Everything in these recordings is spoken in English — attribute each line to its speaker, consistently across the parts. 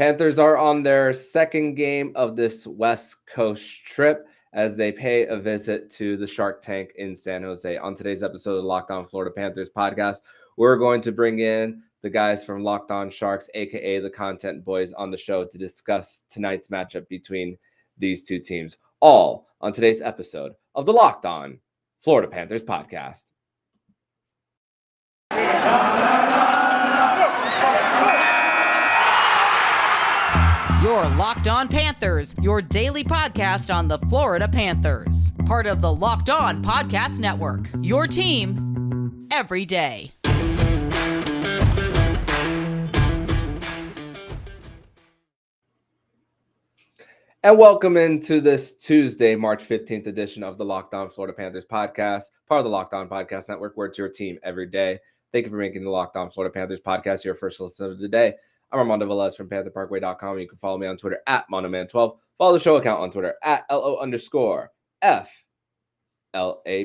Speaker 1: Panthers are on their second game of this West Coast trip as they pay a visit to the Shark Tank in San Jose. On today's episode of the Locked On Florida Panthers podcast, we're going to bring in the guys from Locked On Sharks, aka the Content Boys, on the show to discuss tonight's matchup between these two teams. All on today's episode of the Locked On Florida Panthers podcast.
Speaker 2: Your Locked On Panthers, your daily podcast on the Florida Panthers. Part of the Locked On Podcast Network, your team every day.
Speaker 1: And welcome into this Tuesday, March 15th edition of the Locked On Florida Panthers podcast, part of the Locked On Podcast Network, where it's your team every day. Thank you for making the Locked On Florida Panthers podcast your first listen of the day. I'm Armando Velez from PantherParkway.com. You can follow me on Twitter at MondoMan12. Follow the show account on Twitter at LO_FLA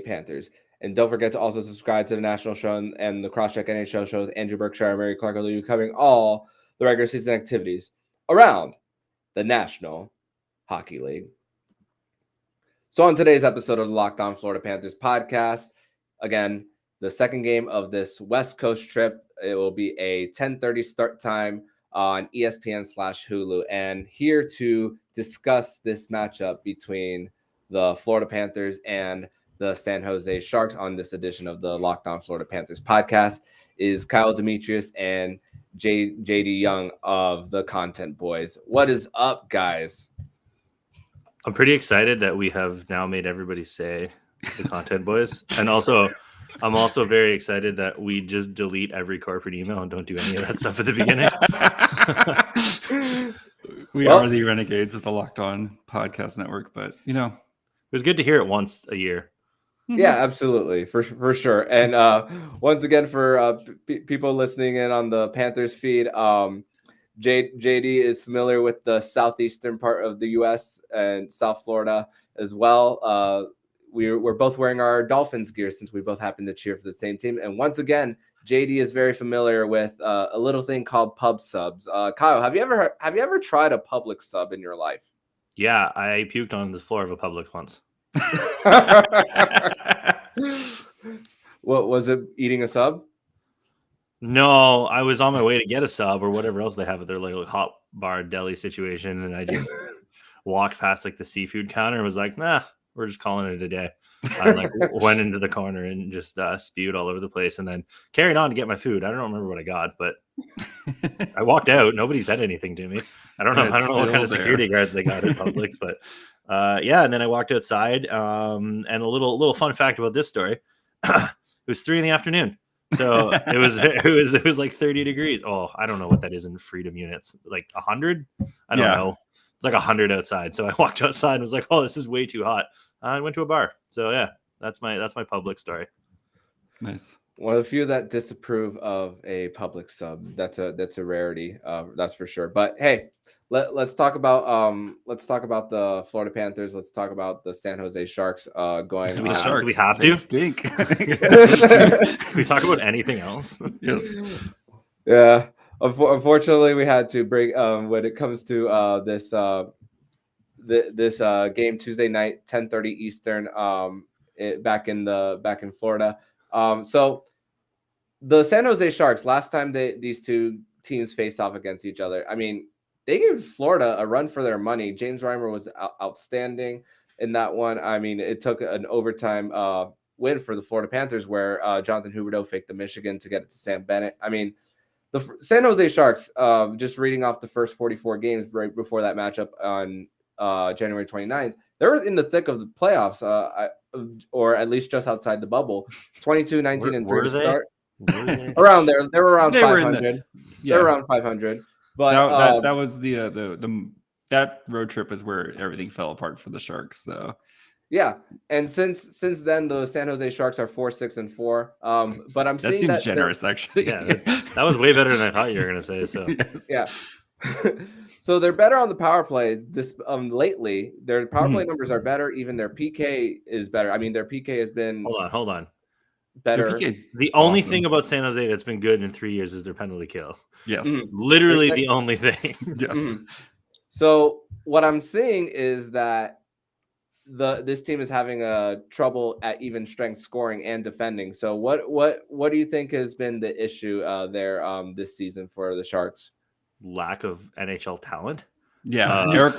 Speaker 1: Panthers. And don't forget to also subscribe to the national show and the Crosscheck NHL show with Andrew Berkshire and Mary Clark, covering all the regular season activities around the National Hockey League. So on today's episode of the Locked On Florida Panthers podcast, again, the second game of this West Coast trip, it will be a 10:30 start time on ESPN/Hulu. And here to discuss this matchup between the Florida Panthers and the San Jose Sharks on this edition of the Locked On Florida Panthers podcast is Kyle Demetrius and JD Young of the Content Boys. What is up, guys?
Speaker 3: I'm pretty excited that we have now made everybody say the Content Boys. And also, I'm also very excited that we just delete every corporate email and don't do any of that stuff at the beginning.
Speaker 4: We are the renegades of the Locked On Podcast Network, but it
Speaker 3: was good to hear it once a year.
Speaker 1: Yeah, absolutely, for sure. And once again, for people listening in on the Panthers feed, JD is familiar with the southeastern part of the U.S. and South Florida as well. We're both wearing our Dolphins gear since we both happen to cheer for the same team. And once again, JD is very familiar with a little thing called pub subs. Kyle, have you ever tried a Publix sub in your life?
Speaker 3: Yeah, I puked on the floor of a Publix once.
Speaker 1: What was it? Eating a sub?
Speaker 3: No, I was on my way to get a sub or whatever else they have at their like hot bar deli situation, and I just walked past like the seafood counter and was like, nah. We're just calling it a day. I went into the corner and just spewed all over the place and then carried on to get my food. I don't remember what I got, but I walked out. Nobody said anything to me. I don't know what kind of security guards they got at Publix, but and then I walked outside. And a little fun fact about this story. It was 3 p.m. So it was like 30 degrees. Oh, I don't know what that is in freedom units. Like 100? I don't know. It's like 100 outside. So I walked outside and was like, oh, this is way too hot. I went to a bar. So yeah, that's my Publix story.
Speaker 4: Nice.
Speaker 1: One of the few that disapprove of a Publix sub. That's a rarity. That's for sure. But hey, let's talk about the Florida Panthers. Let's talk about the San Jose Sharks going.
Speaker 3: Do we have to?
Speaker 4: They stink.
Speaker 3: Can we talk about anything else?
Speaker 4: Yes.
Speaker 1: Yeah. Unfortunately, we had to break when it comes to this game Tuesday night, 10:30 Eastern, back in Florida. So the San Jose Sharks, last time these two teams faced off against each other, I mean, they gave Florida a run for their money. James Reimer was outstanding in that one. I mean, it took an overtime win for the Florida Panthers where Jonathan Huberdeau faked the Michigan to get it to Sam Bennett. I mean, the San Jose Sharks, just reading off the first 44 games right before that matchup on January 29th, they're in the thick of the playoffs, or at least just outside the bubble. 22-19-3 to start. Around there. They were around 500. They're around 500. But
Speaker 4: that was that road trip is where everything fell apart for the Sharks. So
Speaker 1: yeah, and since then the San Jose Sharks are 4-6-4. But I'm seeing
Speaker 4: that seems generous actually.
Speaker 3: Yeah, that was way better than I thought you were gonna say. So
Speaker 4: yes.
Speaker 1: Yeah. So they're better on the power play lately. Their power play numbers are better. Even their PK is better. I mean, their PK has been.
Speaker 3: Hold on.
Speaker 1: better.
Speaker 4: PK's
Speaker 3: The only
Speaker 4: awesome.
Speaker 3: thing about San Jose that's been good in 3 years is their penalty kill.
Speaker 4: Yes.
Speaker 1: Mhm.
Speaker 3: Literally
Speaker 1: Their
Speaker 3: the only thing.
Speaker 4: Yes.
Speaker 1: Mhm. So what I'm seeing is that this team is having a trouble at even strength scoring and defending. So what do you think has been the issue there this season for the Sharks?
Speaker 3: Lack of NHL talent.
Speaker 4: Yeah.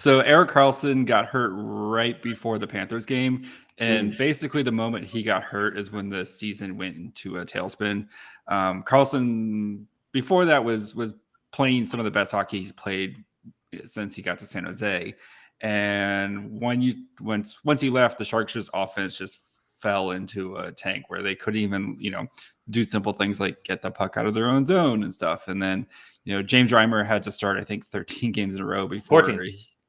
Speaker 4: Eric Carlson got hurt right before the Panthers game. And basically the moment he got hurt is when the season went into a tailspin. Carlson before that was playing some of the best hockey he's played since he got to San Jose. And once he left, the Sharks' offense just fell into a tank where they couldn't even, do simple things like get the puck out of their own zone and stuff. And then, James Reimer had to start, I think, 13 games in a row before.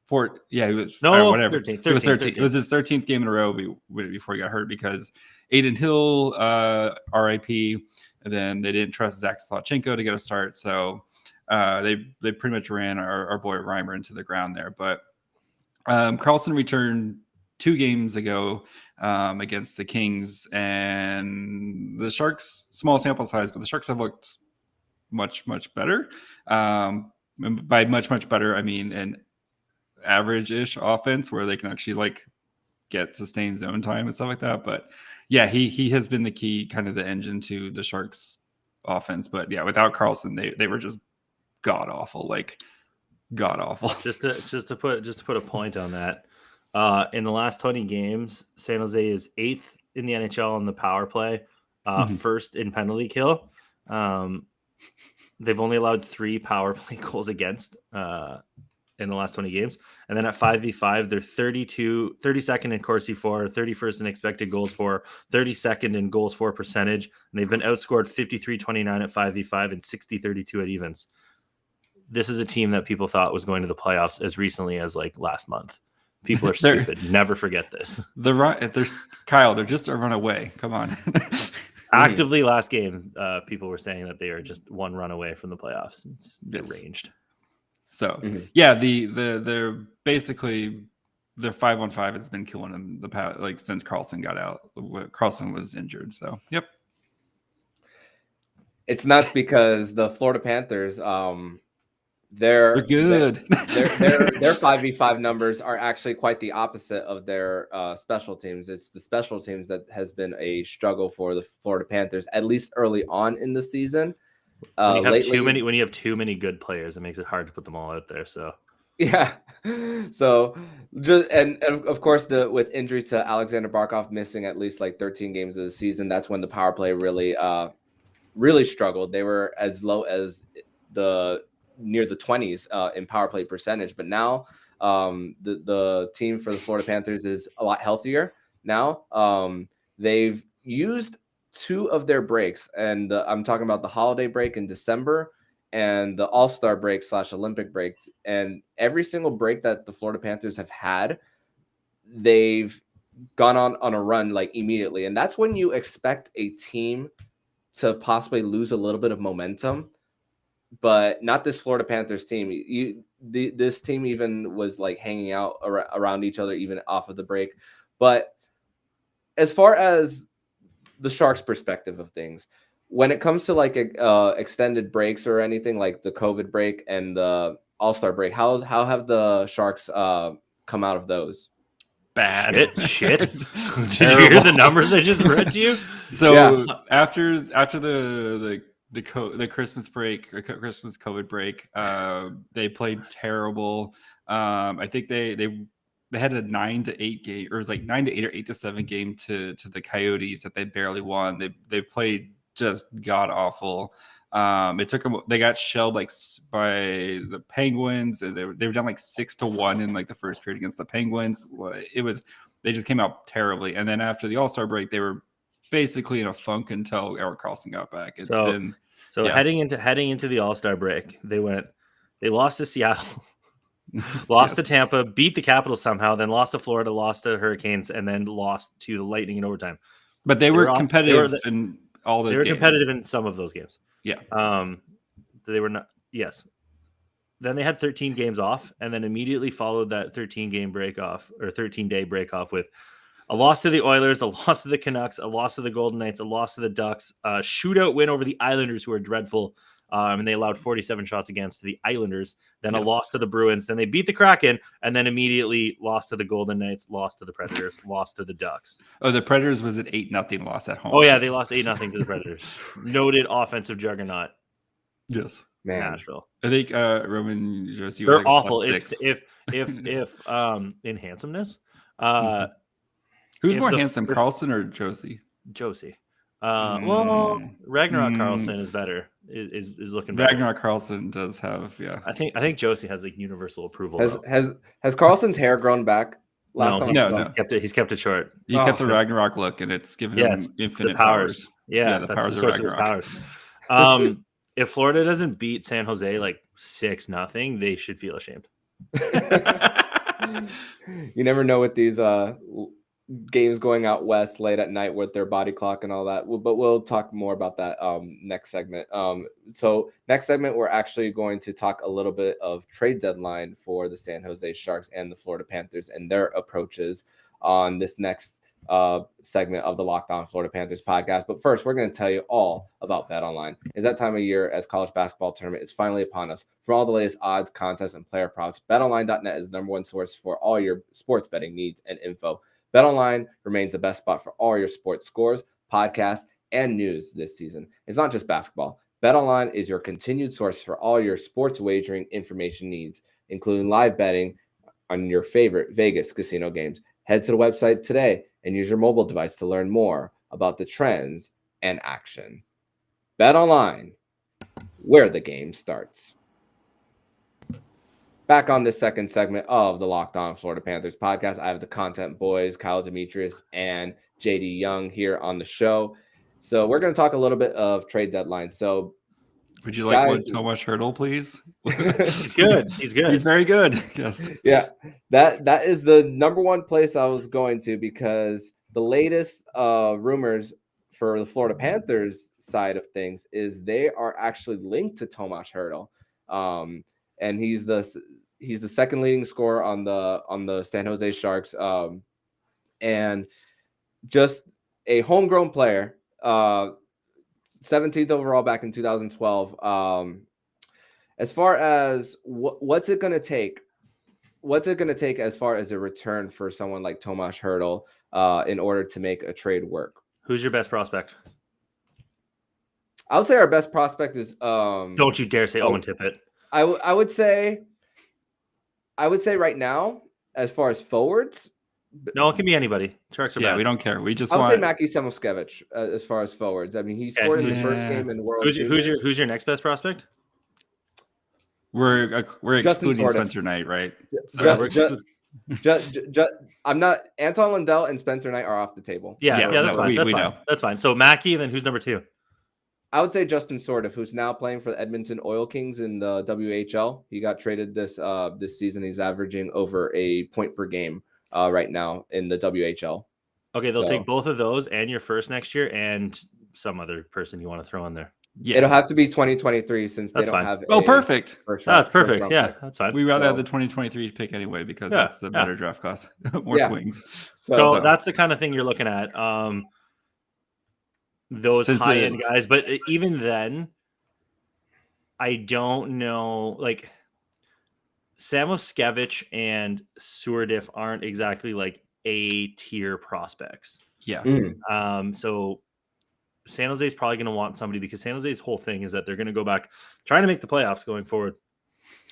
Speaker 3: 14.
Speaker 4: He was
Speaker 3: whatever.
Speaker 4: 13. It was 13. It was his 13th game in a row before he got hurt because Aiden Hill, RIP, and then they didn't trust Zach Slotchenko to get a start. So they pretty much ran our boy Reimer into the ground there. But Carlson returned 2 games ago against the Kings, and the Sharks, small sample size, but the Sharks have looked much better. By much better, I mean an average-ish offense where they can actually get sustained zone time and stuff like that. But yeah, he has been the key, kind of the engine to the Sharks offense. But yeah, without Carlson, they were just god awful. Just
Speaker 3: to put a point on that. In the last 20 games, San Jose is 8th in the NHL on the power play, first in penalty kill. They've only allowed 3 power play goals against in the last 20 games. And then at 5v5, they're 32nd in Corsi for, 31st in expected goals for, 32nd in goals for percentage. And they've been outscored 53-29 at 5v5 and 60-32 at evens. This is a team that people thought was going to the playoffs as recently as last month. People are stupid. Never forget this.
Speaker 4: Kyle, they're just a runaway. Come on.
Speaker 3: Actively last game, people were saying that they are just 1 run away from the playoffs. It's deranged.
Speaker 4: So yeah, they're basically their 5-on-5 has been killing them the past since Carlson got out. Carlson was injured. So yep.
Speaker 1: It's nuts because the Florida Panthers they're
Speaker 4: good.
Speaker 1: Their 5v5 numbers are actually quite the opposite of their special teams. It's the special teams that has been a struggle for the Florida Panthers, at least early on in the season.
Speaker 3: When you have too many good players, it makes it hard to put them all out there. So
Speaker 1: yeah, so and of course with injuries to Alexander Barkov missing at least 13 games of the season, that's when the power play really struggled. They were as low as near the 20s in power play percentage, but now the team for the Florida Panthers is a lot healthier now. They've used 2 of their breaks, and I'm talking about the holiday break in December and the All-Star break / Olympic break. And every single break that the Florida Panthers have had, they've gone on a run immediately. And that's when you expect a team to possibly lose a little bit of momentum. But not this Florida Panthers team. This team even was hanging out around each other, even off of the break. But as far as the Sharks' perspective of things, when it comes to extended breaks or anything like the COVID break and the All-Star break, how have the Sharks come out of those?
Speaker 4: Bad.
Speaker 3: Shit. Did you hear the numbers I just read to you?
Speaker 4: So after the Christmas break or Christmas COVID break, they played terrible. I think they had a 9-8 game, or it was 9-8 or 8-7 game to the Coyotes that they barely won. They played just god awful. It took them. They got shelled by the Penguins. They were down 6-1 in the first period against the Penguins. They just came out terribly. And then after the All-Star break, they were basically in a funk until Eric Carlson got back.
Speaker 3: Heading into the All-Star break, they lost to Seattle, lost to Tampa, beat the Capitals somehow, then lost to Florida, lost to Hurricanes, and then lost to the Lightning in overtime.
Speaker 4: But they were competitive in all those games.
Speaker 3: They were competitive in some of those games.
Speaker 4: Yeah.
Speaker 3: They were not. Yes. Then they had 13 games off, and then immediately followed that 13-game break off or 13-day break off with A loss to the Oilers, a loss to the Canucks, a loss to the Golden Knights, a loss to the Ducks, a shootout win over the Islanders, who are dreadful, and they allowed 47 shots against the Islanders, then a loss to the Bruins, then they beat the Kraken, and then immediately lost to the Golden Knights, lost to the Predators, lost to the Ducks.
Speaker 4: Oh, the Predators was an 8-0 loss at home.
Speaker 3: Oh, yeah, they lost 8-0 to the Predators. Noted offensive juggernaut.
Speaker 4: Yes.
Speaker 1: Man.
Speaker 3: Nashville.
Speaker 4: I think Roman Josie.
Speaker 3: They're awful.
Speaker 4: +6.
Speaker 3: If in handsomeness,
Speaker 4: who's more handsome, Carlson or Josie?
Speaker 3: Josie. Well, Ragnarok Carlson is better. Is looking better.
Speaker 4: Ragnarok Carlson does have, yeah.
Speaker 3: I think Josie has like universal approval.
Speaker 1: Has Carlson's hair grown back?
Speaker 3: No. He's kept it short.
Speaker 4: He's got the Ragnarok look, and it's given him infinite powers.
Speaker 3: Yeah,
Speaker 4: the
Speaker 3: that's
Speaker 4: powers
Speaker 3: the
Speaker 4: of
Speaker 3: source of his
Speaker 4: Ragnarok.
Speaker 3: powers. If Florida doesn't beat San Jose like 6-0, they should feel ashamed.
Speaker 1: You never know with these games going out west late at night with their body clock and all that. But we'll talk more about that next segment. So next segment, we're actually going to talk a little bit of trade deadline for the San Jose Sharks and the Florida Panthers and their approaches on this next segment of the Locked On Florida Panthers podcast. But first, we're going to tell you all about BetOnline. It's that time of year as college basketball tournament is finally upon us. For all the latest odds, contests, and player props, BetOnline.net is the number one source for all your sports betting needs and info. BetOnline remains the best spot for all your sports scores, podcasts, and news this season. It's not just basketball. BetOnline is your continued source for all your sports wagering information needs, including live betting on your favorite Vegas casino games. Head to the website today and use your mobile device to learn more about the trends and action. BetOnline, where the game starts. Back on this second segment of the Locked On Florida Panthers podcast, I have the content boys, Kyle Demetrius and JD Young here on the show. So we're going to talk a little bit of trade deadline. So
Speaker 4: would you like one Tomas Hertl, please?
Speaker 3: He's good. He's good.
Speaker 4: He's very good. Yes.
Speaker 1: Yeah, that is the number one place I was going to, because the latest rumors for the Florida Panthers side of things is they are actually linked to Tomas Hertl, and he's the second leading scorer on the San Jose Sharks, and just a homegrown player. 17th overall back in 2012. As far as what's it going to take as far as a return for someone like Tomas Hertl in order to make a trade work?
Speaker 3: Who's your best prospect?
Speaker 1: I would say our best prospect is
Speaker 3: don't you dare say Owen Tippett.
Speaker 1: I would say right now, as far as forwards.
Speaker 3: No, it can be anybody. Sharks are bad.
Speaker 4: We don't care. We just
Speaker 1: I would
Speaker 4: want
Speaker 1: say Mackie Samoskevich as far as forwards. I mean, he scored in his first game in World.
Speaker 3: Who's your next best prospect?
Speaker 4: We're excluding Spencer Knight, right?
Speaker 1: I'm not. Anton Lundell and Spencer Knight are off the table.
Speaker 3: Yeah, that's fine. That's fine. Know. That's fine. So Mackie, and then who's number 2?
Speaker 1: I would say Justin Sordiff, who's now playing for the Edmonton Oil Kings in the WHL. He got traded this season. He's averaging over a point per game right now in the WHL.
Speaker 3: Okay, they'll take both of those and your first next year and some other person you want to throw in there.
Speaker 1: Yeah, it'll have to be 2023 since they don't have.
Speaker 4: Perfect.
Speaker 3: That's perfect. Yeah, that's fine.
Speaker 4: We rather have the 2023 pick anyway because that's the better draft class, more swings.
Speaker 3: So that's the kind of thing you're looking at. Those high-end guys, but even then, I don't know. Like Samoskevich and Surdiff aren't exactly like A-tier prospects.
Speaker 4: Yeah.
Speaker 3: So San Jose is probably going to want somebody, because San Jose's whole thing is that they're going to go back trying to make the playoffs going forward,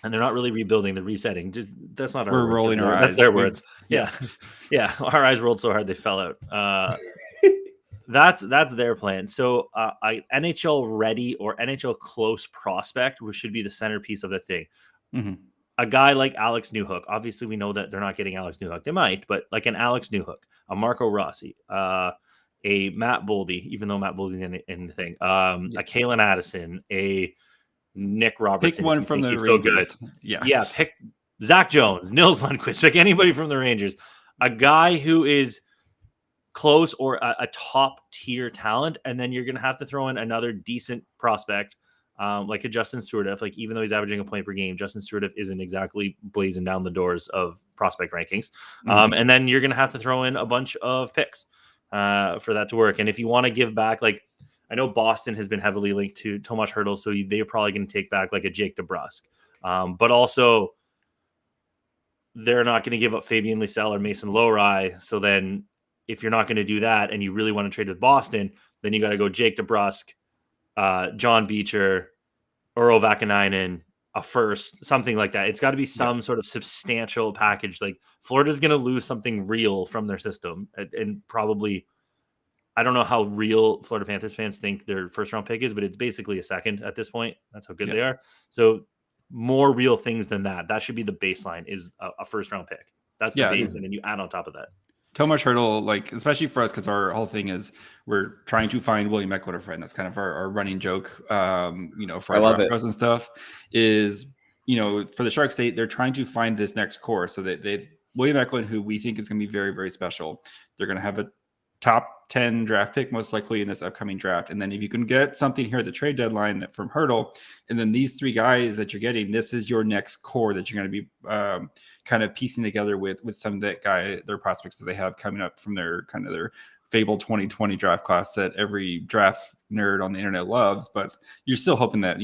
Speaker 3: and they're not really rebuilding, the resetting. That's not our
Speaker 4: We're
Speaker 3: words.
Speaker 4: rolling our eyes.
Speaker 3: That's their words. Yeah. Our eyes rolled so hard they fell out. That's their plan. So NHL ready or NHL close prospect, which should be the centerpiece of the thing.
Speaker 4: Mm-hmm.
Speaker 3: A guy like Alex Newhook. Obviously, we know that they're not getting Alex Newhook. They might, but like an Alex Newhook, a Marco Rossi, a Matt Boldy, even though Matt Boldy's in the thing, a Kalen Addison, a Nick Robertson.
Speaker 4: Pick one from the Rangers.
Speaker 3: Yeah. Pick Zach Jones, Nils Lundqvist. Pick anybody from the Rangers. A guy who is close or a top tier talent, and then you're going to have to throw in another decent prospect like a Justin Stewart, like even though he's averaging a point per game, Justin Stewart isn't exactly blazing down the doors of prospect rankings. And then you're going to have to throw in a bunch of picks for that to work. And if you want to give back, like I know Boston has been heavily linked to Tomas Hertl, so they're probably going to take back like a Jake DeBrusk. But also they're not going to give up Fabian Lysell or Mason Lowry. So then if you're not going to do that and you really want to trade with Boston, then you got to go Jake DeBrusk, John Beecher, Urho Vakanainen, a first, something like that. It's got to be some sort of substantial package. Like Florida's going to lose something real from their system, and probably, I don't know how real Florida Panthers fans think their first round pick is, but it's basically a second at this point. That's how good they are. So more real things than that. That should be the baseline, is a first round pick. That's the base, and then you add on top of that.
Speaker 4: Tomas Hertl, like especially for us, because our whole thing is we're trying to find William Eckler a friend. That's kind of our running joke, for our draft shows and stuff. Is for the Sharks, they're trying to find this next core. So that William Eckler, who we think is going to be very, very special. They're going to have a top 10 draft pick most likely in this upcoming draft. And then if you can get something here at the trade deadline from Hertl, and then these three guys that you're getting, this is your next core that you're going to be kind of piecing together with some of their prospects that they have coming up from their fabled 2020 draft class that every draft nerd on the internet loves, but you're still hoping that,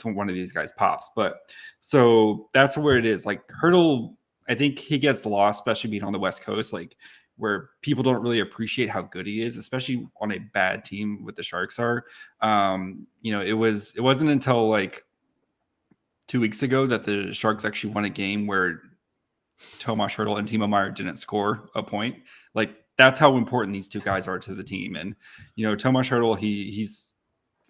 Speaker 4: one of these guys pops. But so that's where it is. Like Hertl, I think he gets lost, especially being on the West Coast, like where people don't really appreciate how good he is, especially on a bad team with the Sharks are. It wasn't until like 2 weeks ago that the Sharks actually won a game where Tomas Hertl and Timo Meier didn't score a point. Like that's how important these two guys are to the team. And, Tomas Hertl, he's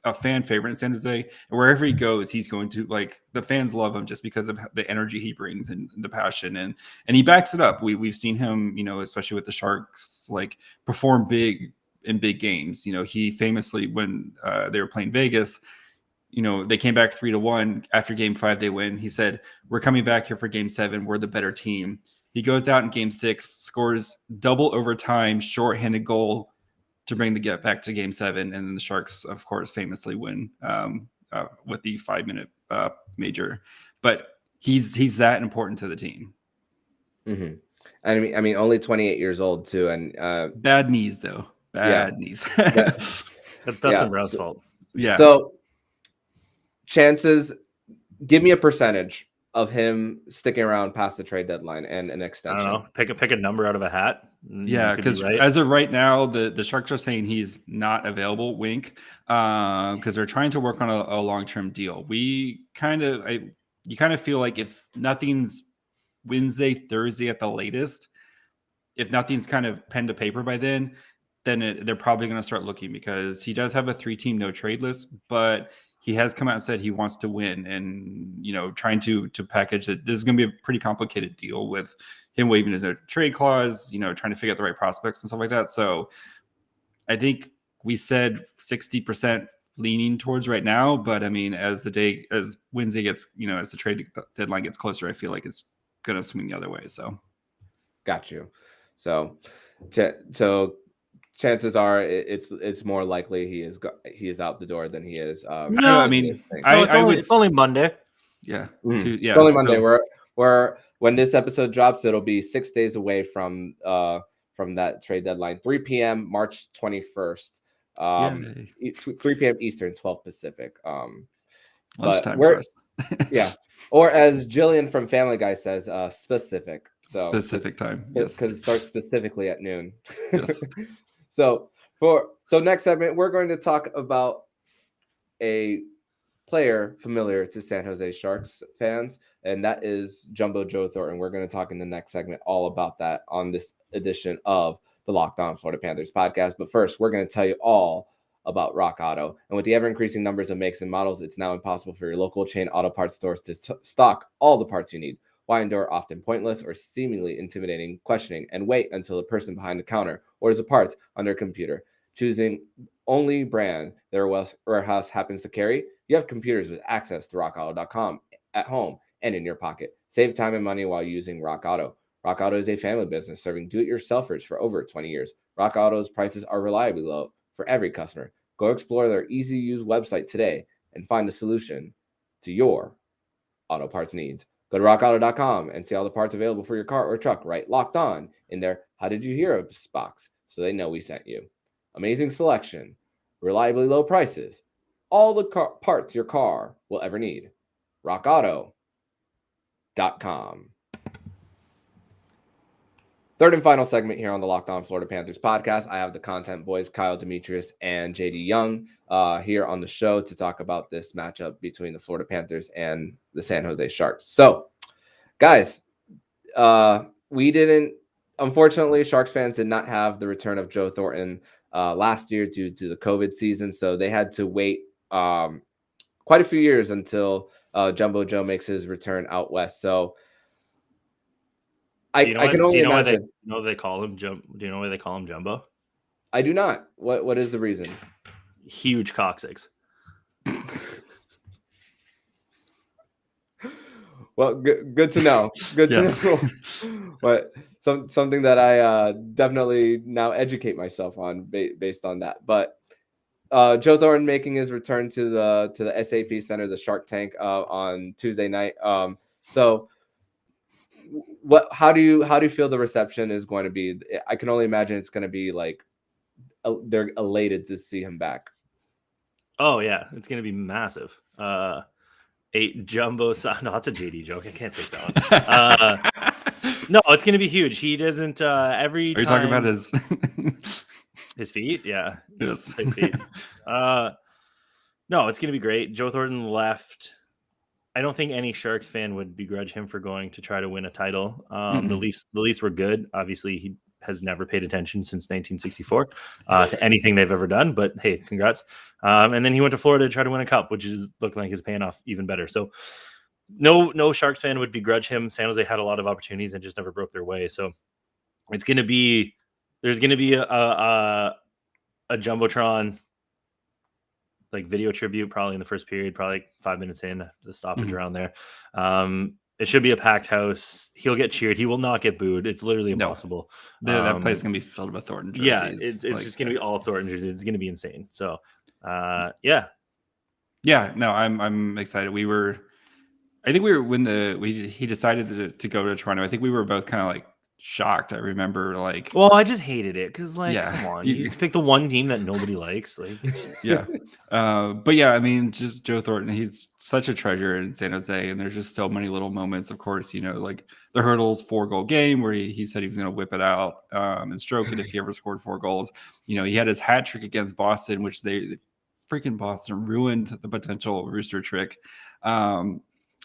Speaker 4: a fan favorite in San Jose, and wherever he goes, he's going to, like, the fans love him just because of the energy he brings and the passion, and he backs it up. We've seen him, especially with the Sharks, like perform big in big games. He famously, when they were playing Vegas, they came back 3-1 after Game 5. They win. He said, "We're coming back here for Game 7. We're the better team." He goes out in Game 6, scores double overtime, shorthanded goal to bring the get back to Game 7, and then the Sharks, of course, famously win with the 5-minute major. But he's that important to the team.
Speaker 1: Mm-hmm. I mean, only 28 years old too, and
Speaker 4: bad knees though. Knees.
Speaker 3: That's Dustin Brown's fault.
Speaker 4: Yeah.
Speaker 1: So chances, give me a percentage of him sticking around past the trade deadline and an extension.
Speaker 3: I don't know. Pick a number out of a hat.
Speaker 4: Yeah, because as of right now, the Sharks are saying he's not available. Wink, because they're trying to work on a long-term deal. You kind of feel like if nothing's Wednesday, Thursday at the latest, if nothing's kind of pen to paper by then they're probably going to start looking, because he does have a 3-team no trade list, but he has come out and said he wants to win, and trying to package it. This is going to be a pretty complicated deal with him waiving his no trade clause, trying to figure out the right prospects and stuff like that. So I think we said 60% leaning towards right now, but I mean, as Wednesday gets, as the trade deadline gets closer, I feel like it's going to swing the other way. So
Speaker 1: got you. So chances are it's more likely he is out the door than he is.
Speaker 3: It's only Monday.
Speaker 4: Yeah.
Speaker 1: It's only Monday. Where when this episode drops, it'll be 6 days away from that trade deadline. 3 p.m. March 21st. 3 p.m. Eastern, 12 Pacific.
Speaker 4: Lunchtime for us.
Speaker 1: Yeah. Or as Jillian from Family Guy says, specific. So
Speaker 4: specific time. Yes.
Speaker 1: Because it starts specifically at noon.
Speaker 4: Yes.
Speaker 1: So next segment, we're going to talk about a player familiar to San Jose Sharks fans, and that is Jumbo Joe Thornton. We're going to talk in the next segment all about that on this edition of the Locked On Florida Panthers podcast. But first, we're going to tell you all about Rock Auto. And with the ever-increasing numbers of makes and models, it's now impossible for your local chain auto parts stores to stock all the parts you need. Why endure often pointless or seemingly intimidating questioning and wait until the person behind the counter orders the parts on their computer? Choosing only brand their warehouse happens to carry? You have computers with access to rockauto.com at home and in your pocket. Save time and money while using Rock Auto. Rock Auto is a family business serving do-it-yourselfers for over 20 years. Rock Auto's prices are reliably low for every customer. Go explore their easy-to-use website today and find a solution to your auto parts needs. Go to rockauto.com and see all the parts available for your car or truck, right? Locked On in there. How did you hear of this box? So they know we sent you. Amazing selection, reliably low prices, all the parts your car will ever need. rockauto.com. Third and final segment here on the Locked On Florida Panthers podcast. I have the content boys, Kyle Demetrius and JD Young, here on the show to talk about this matchup between the Florida Panthers and the San Jose Sharks. So, guys, unfortunately, Sharks fans did not have the return of Joe Thornton last year due to the COVID season. So they had to wait quite a few years until Jumbo Joe makes his return out west. So, I can only imagine.
Speaker 3: Do you know why they call him Jumbo?
Speaker 1: I do not. What is the reason?
Speaker 3: Huge coccyx.
Speaker 1: Well, good to know. Good to know. But something that I definitely now educate myself on based on that. But Joe Thornton making his return to the SAP Center, the Shark Tank, on Tuesday night. So. How do you feel the reception is going to be? I can only imagine it's going to be like they're elated to see him back.
Speaker 3: Oh yeah, it's going to be massive. A jumbo size. No, that's a JD joke. I can't take that one. No, it's going to be huge. He doesn't every time.
Speaker 4: Are you talking about
Speaker 3: his feet? Yeah.
Speaker 4: Yes.
Speaker 3: Feet. No, it's going to be great. Joe Thornton left. I don't think any Sharks fan would begrudge him for going to try to win a title. The Leafs were good. Obviously, he has never paid attention since 1964 to anything they've ever done. But hey, congrats. And then he went to Florida to try to win a cup, which is looking like it's paying off even better. So no Sharks fan would begrudge him. San Jose had a lot of opportunities and just never broke their way. So there's going to be a Jumbotron like video tribute probably in the first period, probably like 5 minutes in the stoppage around there. It should be a packed house. He'll get cheered. He will not get booed. It's literally impossible.
Speaker 4: That place is going to be filled with Thornton jerseys.
Speaker 3: Yeah, it's just going to be all Thornton jerseys. It's going to be insane. So, yeah. Yeah,
Speaker 4: no, I'm excited. I think we were when he decided to go to Toronto. I think we were both kind of like shocked. I remember
Speaker 3: well, I just hated it because come on, you pick the one team that nobody likes.
Speaker 4: But yeah, I mean, just Joe Thornton, he's such a treasure in San Jose, and there's just so many little moments. Of course, like the Hurdles 4-goal game where he said he was going to whip it out and stroke it if he ever scored 4 goals. He had his hat trick against Boston, which they freaking Boston ruined the potential Rooster trick.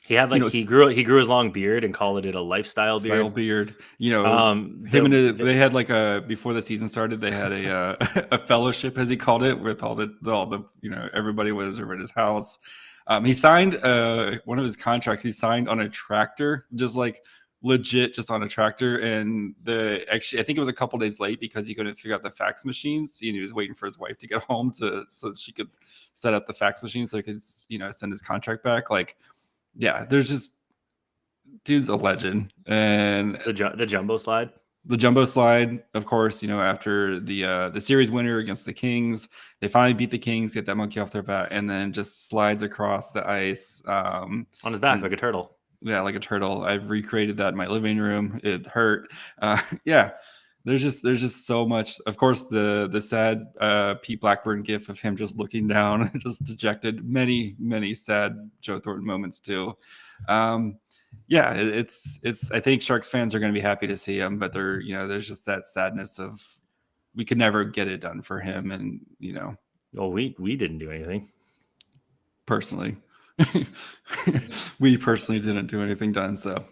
Speaker 3: He had he grew his long beard and called it a lifestyle beard.
Speaker 4: They had before the season started, they had a fellowship, as he called it, with all the everybody was over at his house. He signed one of his contracts. He signed on a tractor, just legit, just on a tractor. And I think it was a couple days late because he couldn't figure out the fax machines. He was waiting for his wife to get home so she could set up the fax machine so he could send his contract back. Yeah, there's just dude's a legend. And
Speaker 3: the jumbo slide.
Speaker 4: The jumbo slide, of course, after the series winner against the Kings, they finally beat the Kings, get that monkey off their back, and then just slides across the ice
Speaker 3: on his back like a turtle.
Speaker 4: Yeah, like a turtle. I've recreated that in my living room. It hurt. Yeah. There's just so much. Of course, the sad Pete Blackburn gif of him just looking down, just dejected. Many, many sad Joe Thornton moments too. Yeah, it's. I think Sharks fans are going to be happy to see him, but there's just that sadness of we could never get it done for him, and
Speaker 3: Well, we didn't do anything
Speaker 4: personally. We personally didn't do anything done. So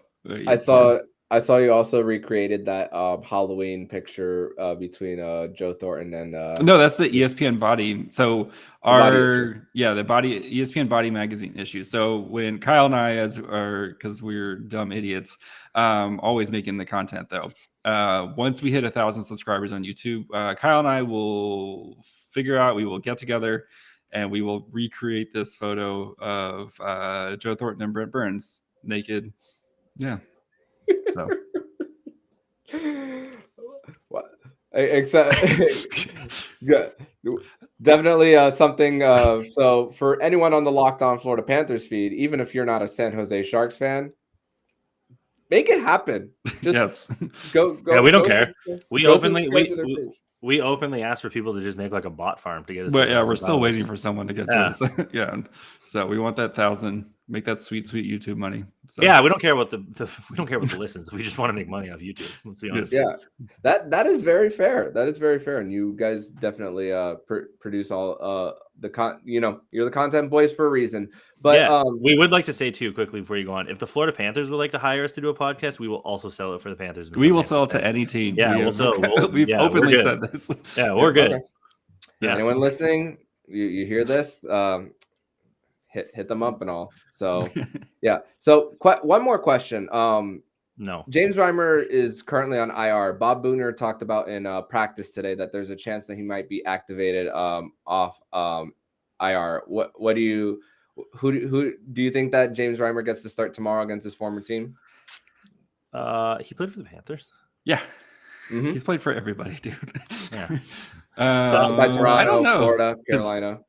Speaker 1: I saw you also recreated that Halloween picture between Joe Thornton and
Speaker 4: no, that's the ESPN body. So the ESPN body magazine issue. So when Kyle and I, because we're dumb idiots, always making the content though. Once we hit 1,000 subscribers on YouTube, Kyle and I will we will get together and we will recreate this photo of Joe Thornton and Brent Burns naked. Yeah. So,
Speaker 1: what? Except, Definitely something. So for anyone on the Locked On Florida Panthers feed, even if you're not a San Jose Sharks fan, make it happen. Just
Speaker 4: Yes.
Speaker 1: go.
Speaker 3: Yeah, we don't
Speaker 1: go
Speaker 3: care. We
Speaker 1: go
Speaker 3: openly
Speaker 1: subscribe to their page.
Speaker 3: we openly ask for people to just make like a bot farm to get us.
Speaker 4: But yeah,
Speaker 3: to
Speaker 4: we're still waiting for someone to get to
Speaker 3: Yeah.
Speaker 4: us. Yeah. So we want that 1,000. Make that sweet YouTube money. So.
Speaker 3: Yeah, we don't care what we don't care what the listens. We just want to make money off YouTube. Let's be honest.
Speaker 1: Yeah, that is very fair. That is very fair, and you guys definitely produce all the you're the content boys for a reason. But
Speaker 3: yeah, we would like to say too quickly before you go on, if the Florida Panthers would like to hire us to do a podcast, we will also sell it for the Panthers.
Speaker 4: We will sell it to any team.
Speaker 3: Yeah,
Speaker 4: we've openly said this.
Speaker 3: Yeah, we're good.
Speaker 1: Okay. Yes. Anyone listening, you hear this? Hit them up and all. So yeah. So one more question.
Speaker 3: No.
Speaker 1: James Reimer is currently on IR. Bob Booner talked about in practice today that there's a chance that he might be activated off IR. What do you who do you think that James Reimer gets to start tomorrow against his former team?
Speaker 3: He played for the Panthers.
Speaker 4: Yeah. Mm-hmm. He's played for everybody, dude.
Speaker 1: Yeah. By Toronto,
Speaker 4: I don't know.
Speaker 1: Florida, Carolina.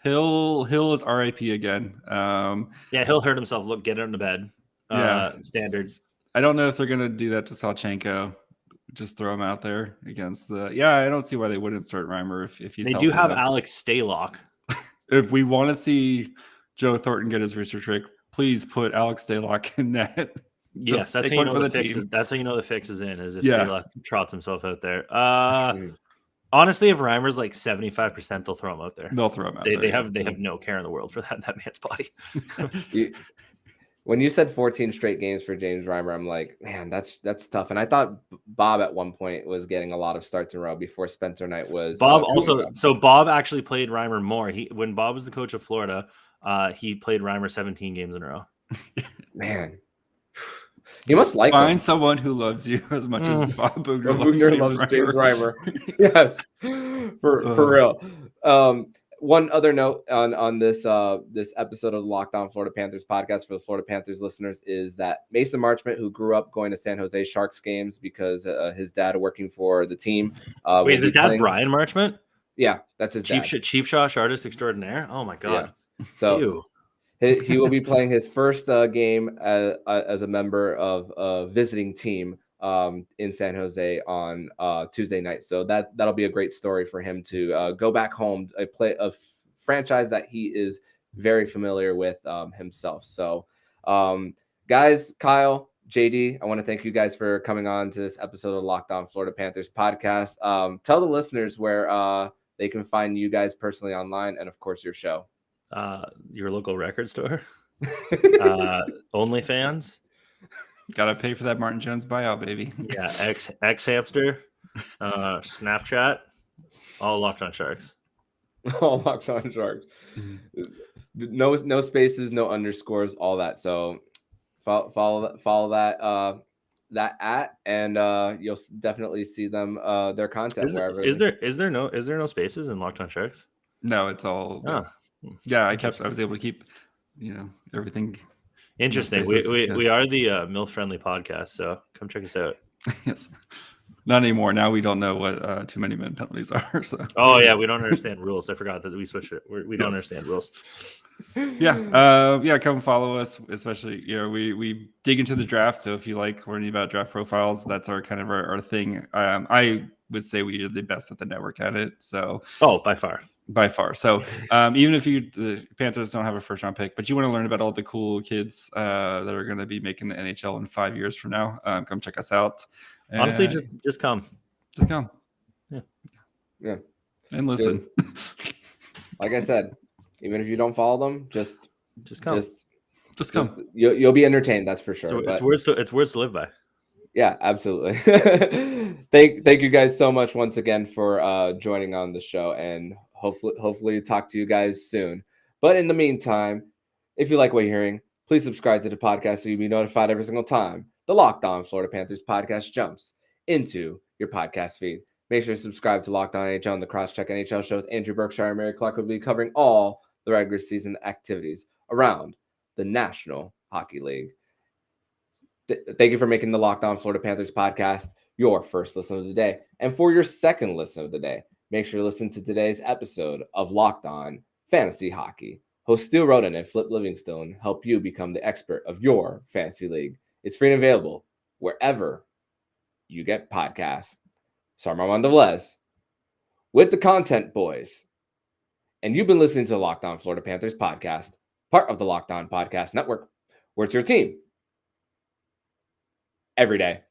Speaker 4: Hill is RIP again.
Speaker 3: Yeah, he'll hurt himself. Look, get into bed. Standard.
Speaker 4: I don't know if they're gonna do that to Salchenko. Just throw him out there against the. Yeah, I don't see why they wouldn't start Reimer if he's.
Speaker 3: They do have Alex Stalock.
Speaker 4: If we want to see Joe Thornton get his rooster trick, please put Alex Stalock in net.
Speaker 3: Yes, that's how you know the fix is. That's how you know the fix is in. Is if Stalock trots himself out there. Honestly, if Reimer's like 75%, they'll throw him out there.
Speaker 4: They'll throw him out
Speaker 3: there.
Speaker 4: They
Speaker 3: have no care in the world for that man's body.
Speaker 1: When you said 14 straight games for James Reimer, I'm like, man, that's tough. And I thought Bob at one point was getting a lot of starts in a row before Spencer Knight was.
Speaker 3: Bob so Bob actually played Reimer more. When Bob was the coach of Florida, he played Reimer 17 games in a row.
Speaker 1: Man. He must
Speaker 4: find someone who loves you as much as Bob Booner loves
Speaker 1: James Reimer. Yes, for real. One other note on this episode of the Locked On Florida Panthers podcast for the Florida Panthers listeners is that Mason Marchment, who grew up going to San Jose Sharks games because his dad working for the team.
Speaker 3: Wait, is his dad Brian Marchment?
Speaker 1: Yeah, that's his dad.
Speaker 3: Cheap shot artist extraordinaire. Oh my god.
Speaker 1: Yeah. So. He will be playing his first game as a member of a visiting team in San Jose on Tuesday night. So that'll be a great story for him to go back home, play a franchise that he is very familiar with himself. So, guys, Kyle, JD, I want to thank you guys for coming on to this episode of Locked On Florida Panthers podcast. Tell the listeners where they can find you guys personally online and, of course, your show.
Speaker 3: Your local record store, OnlyFans.
Speaker 4: Gotta pay for that Martin Jones buyout, baby.
Speaker 3: Yeah, X Hamster, Snapchat, all Locked On Sharks.
Speaker 1: All Locked On Sharks. No spaces, no underscores, all that. So follow that at, and you'll definitely see them their content.
Speaker 3: Is there no spaces in Locked On Sharks?
Speaker 4: No, it's all. Yeah, I was able to keep, everything.
Speaker 3: Interesting. We are the MILF friendly podcast, so come check us out.
Speaker 4: Yes. Not anymore. Now we don't know what too many men penalties are. So.
Speaker 3: Oh yeah, we don't understand rules. I forgot that we switched it. We don't understand rules.
Speaker 4: Yeah. Come follow us, especially we dig into the draft. So if you like learning about draft profiles, that's our kind of our thing. I would say we are the best at the network at it. So by far. So even if the Panthers don't have a first round pick, but you want to learn about all the cool kids that are going to be making the NHL in 5 years from now, come check us out.
Speaker 3: Honestly, just come.
Speaker 4: Just come.
Speaker 1: Yeah.
Speaker 4: And listen.
Speaker 1: Like I said, even if you don't follow them, just
Speaker 3: come.
Speaker 4: Just come.
Speaker 1: You'll be entertained, that's for sure.
Speaker 3: It's worth to live by.
Speaker 1: Yeah, absolutely. Thank you guys so much once again for joining on the show, and hopefully talk to you guys soon. But in the meantime, if you like what you're hearing, please subscribe to the podcast so you'll be notified every single time the Locked On Florida Panthers podcast jumps into your podcast feed. Make sure to subscribe to Locked On NHL and the Crosscheck NHL show with Andrew Berkshire and Mary Clark will be covering all the regular season activities around the National Hockey League. Thank you for making the Locked On Florida Panthers podcast your first listen of the day. And for your second listen of the day, make sure to listen to today's episode of Locked On Fantasy Hockey. Host Stu Roden and Flip Livingstone help you become the expert of your fantasy league. It's free and available wherever you get podcasts. So I'm Armando Velez with the Content Boys. And you've been listening to the Locked On Florida Panthers podcast, part of the Locked On Podcast Network, where it's your team every day.